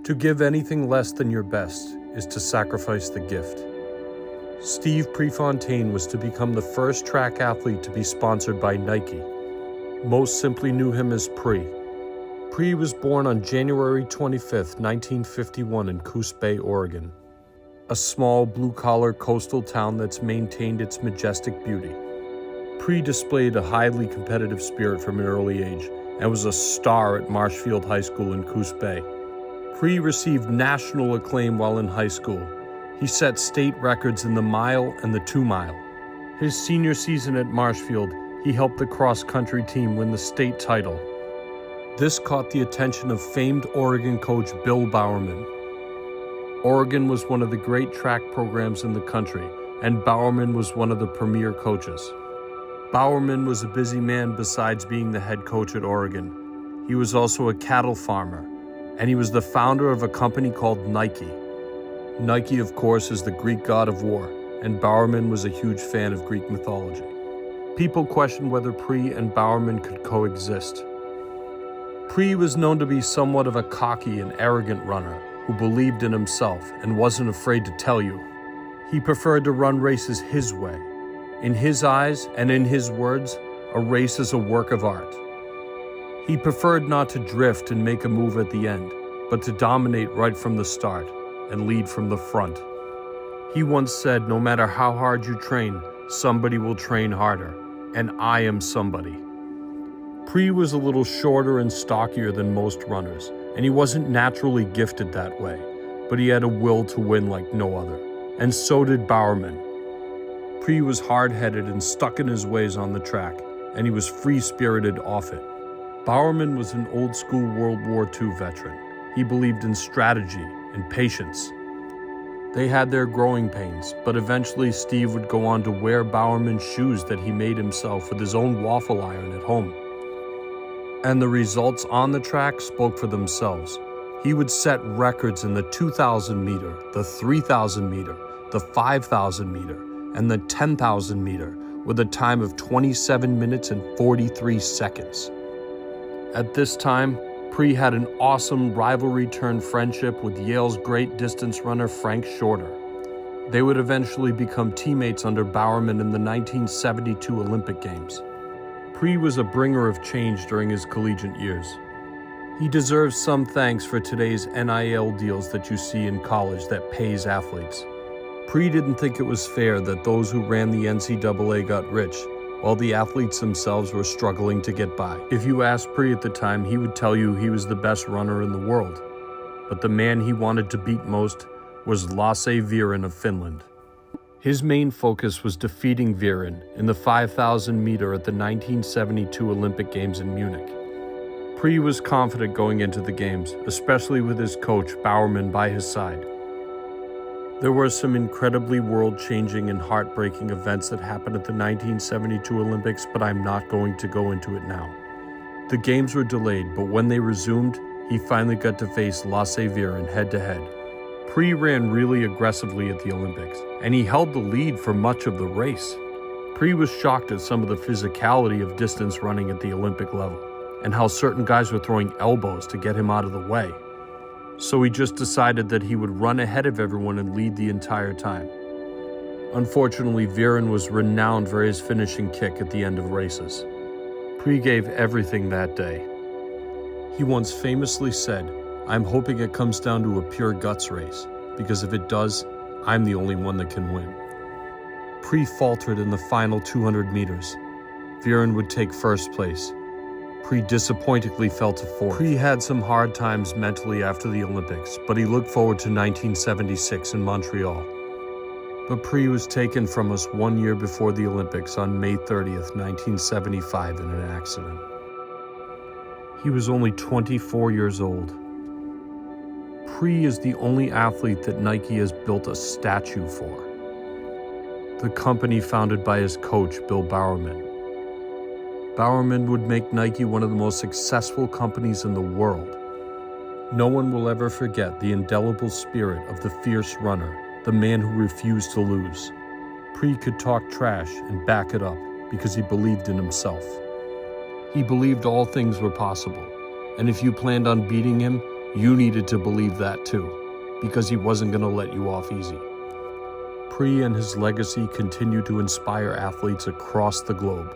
To give anything less than your best is to sacrifice the gift. Steve Prefontaine was to become the first track athlete to be sponsored by Nike. Most simply knew him as Pre. Pre was born on January 25, 1951 in Coos Bay, Oregon, a small blue-collar coastal town that's maintained its majestic beauty. Pre displayed a highly competitive spirit from an early age and was a star at Marshfield High School in Coos Bay. Pre received national acclaim while in high school. He set state records in the mile and the 2-mile. His senior season at Marshfield, he helped the cross-country team win the state title. This caught the attention of famed Oregon coach Bill Bowerman. Oregon was one of the great track programs in the country, and Bowerman was one of the premier coaches. Bowerman was a busy man besides being the head coach at Oregon. He was also a cattle farmer, and he was the founder of a company called Nike. Nike, of course, is the Greek god of war, and Bowerman was a huge fan of Greek mythology. People questioned whether Pre and Bowerman could coexist. Pre was known to be somewhat of a cocky and arrogant runner who believed in himself and wasn't afraid to tell you. He preferred to run races his way. In his eyes and in his words, a race is a work of art. He preferred not to drift and make a move at the end, but to dominate right from the start and lead from the front. He once said, "No matter how hard you train, somebody will train harder, and I am somebody." Pre was a little shorter and stockier than most runners, and he wasn't naturally gifted that way, but he had a will to win like no other, and so did Bowerman. Pre was hard-headed and stuck in his ways on the track, and he was free-spirited off it. Bowerman was an old-school World War II veteran. He believed in strategy and patience. They had their growing pains, but eventually Steve would go on to wear Bowerman's shoes that he made himself with his own waffle iron at home. And the results on the track spoke for themselves. He would set records in the 2,000 meter, the 3,000 meter, the 5,000 meter, and the 10,000 meter with a time of 27 minutes and 43 seconds. At this time, Pre had an awesome rivalry-turned friendship with Yale's great distance runner Frank Shorter. They would eventually become teammates under Bowerman in the 1972 Olympic Games. Pre was a bringer of change during his collegiate years. He deserves some thanks for today's NIL deals that you see in college that pays athletes. Pre didn't think it was fair that those who ran the NCAA got rich, while the athletes themselves were struggling to get by. If you asked Pre at the time, he would tell you he was the best runner in the world. But the man he wanted to beat most was Lasse Viren of Finland. His main focus was defeating Viren in the 5,000 meter at the 1972 Olympic Games in Munich. Pre was confident going into the games, especially with his coach Bowerman by his side. There were some incredibly world-changing and heartbreaking events that happened at the 1972 Olympics, but I'm not going to go into it now. The games were delayed, but when they resumed, he finally got to face Lasse Viren head-to-head. Pre ran really aggressively at the Olympics, and he held the lead for much of the race. Pre was shocked at some of the physicality of distance running at the Olympic level, and how certain guys were throwing elbows to get him out of the way. So he just decided that he would run ahead of everyone and lead the entire time. Unfortunately, Viren was renowned for his finishing kick at the end of races. Pre gave everything that day. He once famously said, "I'm hoping it comes down to a pure guts race, because if it does, I'm the only one that can win." Pre faltered in the final 200 meters. Viren would take first place. Pre disappointingly fell to fourth. Pre had some hard times mentally after the Olympics, but he looked forward to 1976 in Montreal. But Pre was taken from us 1 year before the Olympics on May 30th, 1975 in an accident. He was only 24 years old. Pre is the only athlete that Nike has built a statue for. The company founded by his coach, Bill Bowerman. Bowerman would make Nike one of the most successful companies in the world. No one will ever forget the indelible spirit of the fierce runner, the man who refused to lose. Pre could talk trash and back it up because he believed in himself. He believed all things were possible, and if you planned on beating him, You needed to believe that too, because he wasn't going to let you off easy. Pre and his legacy continue to inspire athletes across the globe.